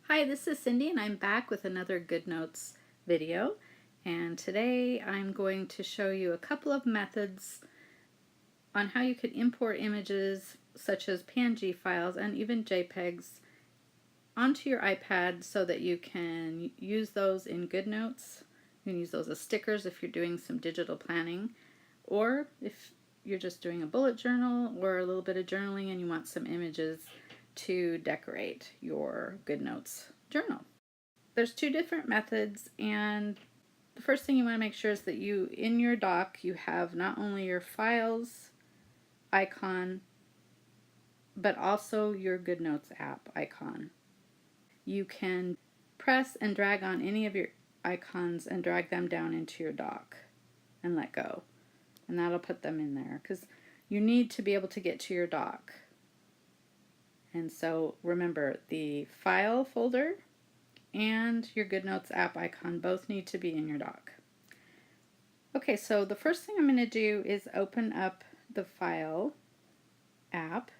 Hi, this is Cindy and I'm back with another GoodNotes video, and today I'm going to show you a couple of methods on how you could import images such as PNG files and even JPEGs onto your iPad so that you can use those in GoodNotes. You can use those as stickers if you're doing some digital planning, or if you're just doing a bullet journal or a little bit of journaling and you want some images to decorate your GoodNotes journal. There's two different methods, and the first thing you want to make sure is that in your doc you have not only your files icon but also your GoodNotes app icon. You can press and drag on any of your icons and drag them down into your doc and let go, and that'll put them in there because you need to be able to get to your doc. And so remember, the file folder and your GoodNotes app icon both need to be in your doc. Okay, so the first thing I'm going to do is open up the file app.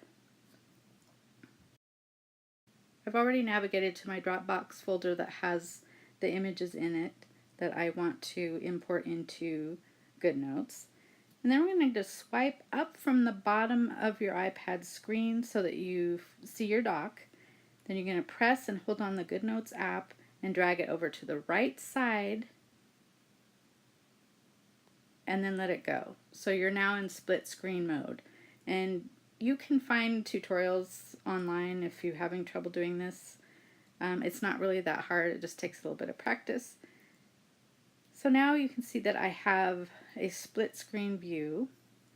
I've already navigated to my Dropbox folder that has the images in it that I want to import into GoodNotes. And then we're going to just swipe up from the bottom of your iPad screen so that you see your doc. Then you're going to press and hold on the GoodNotes app and drag it over to the right side and then let it go. So you're now in split screen mode. And you can find tutorials online if you're having trouble doing this. It's not really that hard, it just takes a little bit of practice. So now you can see that I have a split screen view,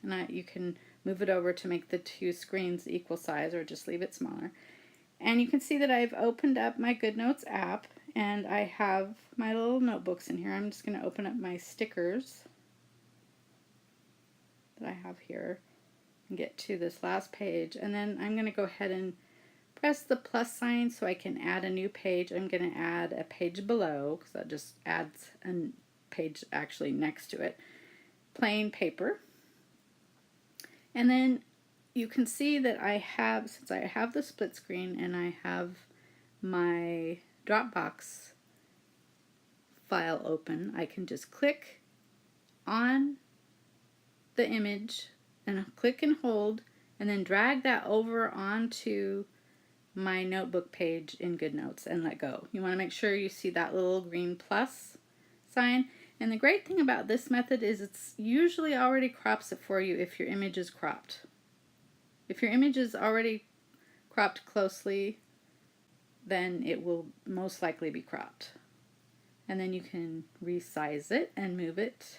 and you can move it over to make the two screens equal size or just leave it smaller. And you can see that I've opened up my GoodNotes app and I have my little notebooks in here. I'm just going to open up my stickers that I have here and get to this last page, and then I'm going to go ahead and press the plus sign so I can add a new page. I'm going to add a page below because that just adds a page actually next to it. Plain paper. And then you can see that I have, since I have the split screen and I have my Dropbox file open, I can just click on the image and click and hold and then drag that over onto my notebook page in GoodNotes and let go. You want to make sure you see that little green plus sign. And the great thing about this method is it's usually already crops it for you if your image is cropped. If your image is already cropped closely, then it will most likely be cropped. And then you can resize it and move it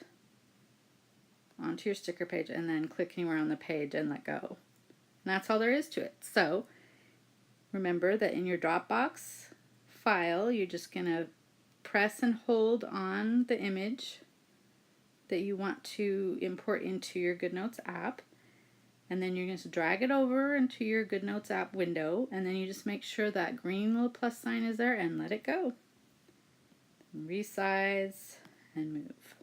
onto your sticker page and then click anywhere on the page and let go. And that's all there is to it. So remember that in your Dropbox file, you're just going to press and hold on the image that you want to import into your GoodNotes app, and then you're going to drag it over into your GoodNotes app window, and then you just make sure that green little plus sign is there and let it go. Resize and move,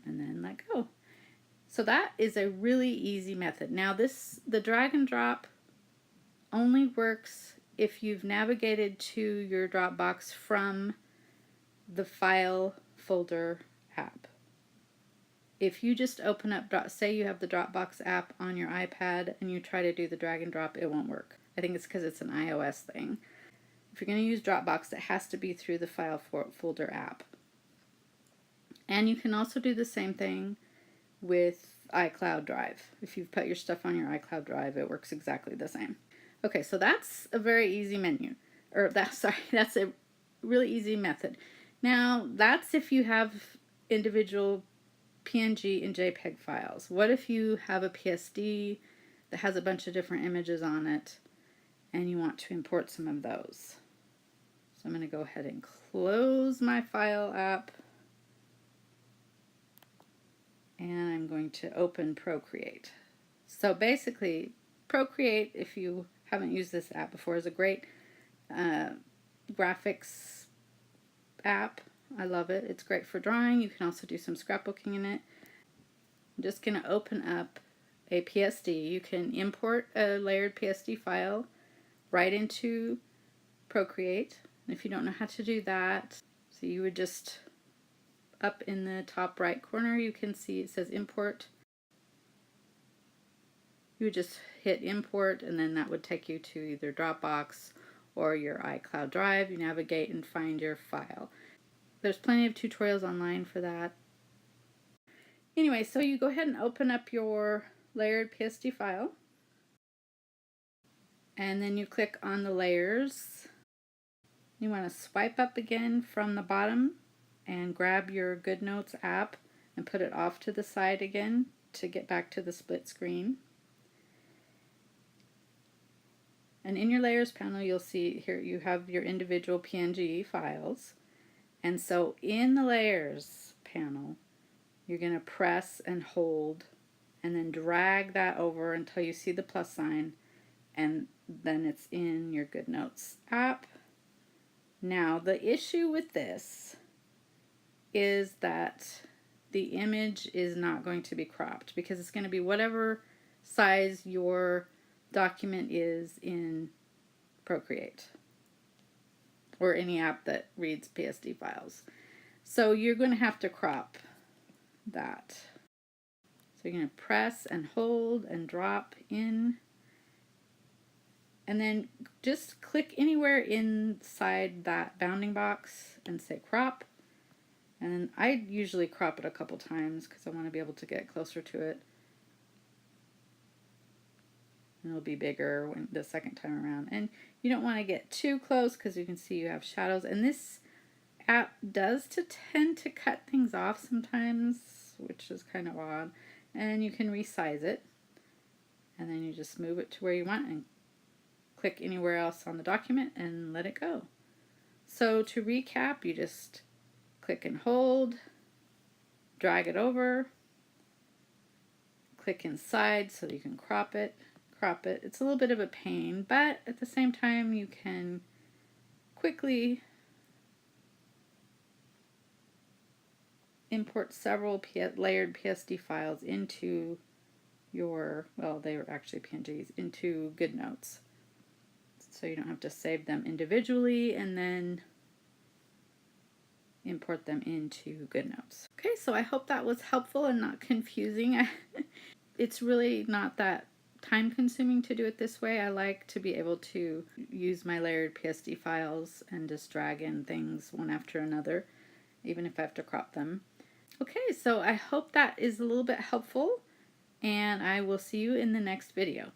and then let go. So that is a really easy method. Now the drag and drop only works if you've navigated to your Dropbox from the file folder app. If you just open up, say you have the Dropbox app on your iPad and you try to do the drag and drop, it won't work. I think it's because it's an iOS thing. If you're going to use Dropbox, it has to be through the file folder app. And you can also do the same thing with iCloud Drive. If you've put your stuff on your iCloud Drive, it works exactly the same. Okay, so that's a very easy that's a really easy method. Now, that's if you have individual PNG and JPEG files. What if you have a PSD that has a bunch of different images on it and you want to import some of those? So I'm going to go ahead and close my file app, and I'm going to open Procreate. So basically, Procreate, if you haven't used this app before, is a great graphics app. I love it. It's great for drawing. You can also do some scrapbooking in it. I'm just going to open up a PSD. You can import a layered PSD file right into Procreate. And if you don't know how to do that, so you would just, up in the top right corner, you can see it says import. You would just hit import, and then that would take you to either Dropbox or your iCloud drive. You navigate and find your file. There's plenty of tutorials online for that. Anyway, so you go ahead and open up your layered PSD file, and then you click on the layers. You want to swipe up again from the bottom and grab your GoodNotes app and put it off to the side again to get back to the split screen. And in your layers panel, you'll see here you have your individual PNG files. And so in the layers panel, you're going to press and hold and then drag that over until you see the plus sign, and then it's in your GoodNotes app. Now, the issue with this is that the image is not going to be cropped because it's going to be whatever size your document is in Procreate or any app that reads PSD files. So you're going to have to crop that. So you're going to press and hold and drop in, and then just click anywhere inside that bounding box and say crop. And I usually crop it a couple times because I want to be able to get closer to it. And it'll be bigger when the second time around. And you don't want to get too close because you can see you have shadows. And this app does tend to cut things off sometimes, which is kind of odd. And you can resize it. And then you just move it to where you want and click anywhere else on the document and let it go. So to recap, you just click and hold, drag it over, click inside so that you can crop it. It's a little bit of a pain, but at the same time you can quickly import several layered PSD files into your, well, they were actually PNGs, into GoodNotes. So you don't have to save them individually and then import them into GoodNotes. Okay, so I hope that was helpful and not confusing. It's really not that time consuming to do it this way. I like to be able to use my layered PSD files and just drag in things one after another, even if I have to crop them. Okay, so I hope that is a little bit helpful, and I will see you in the next video.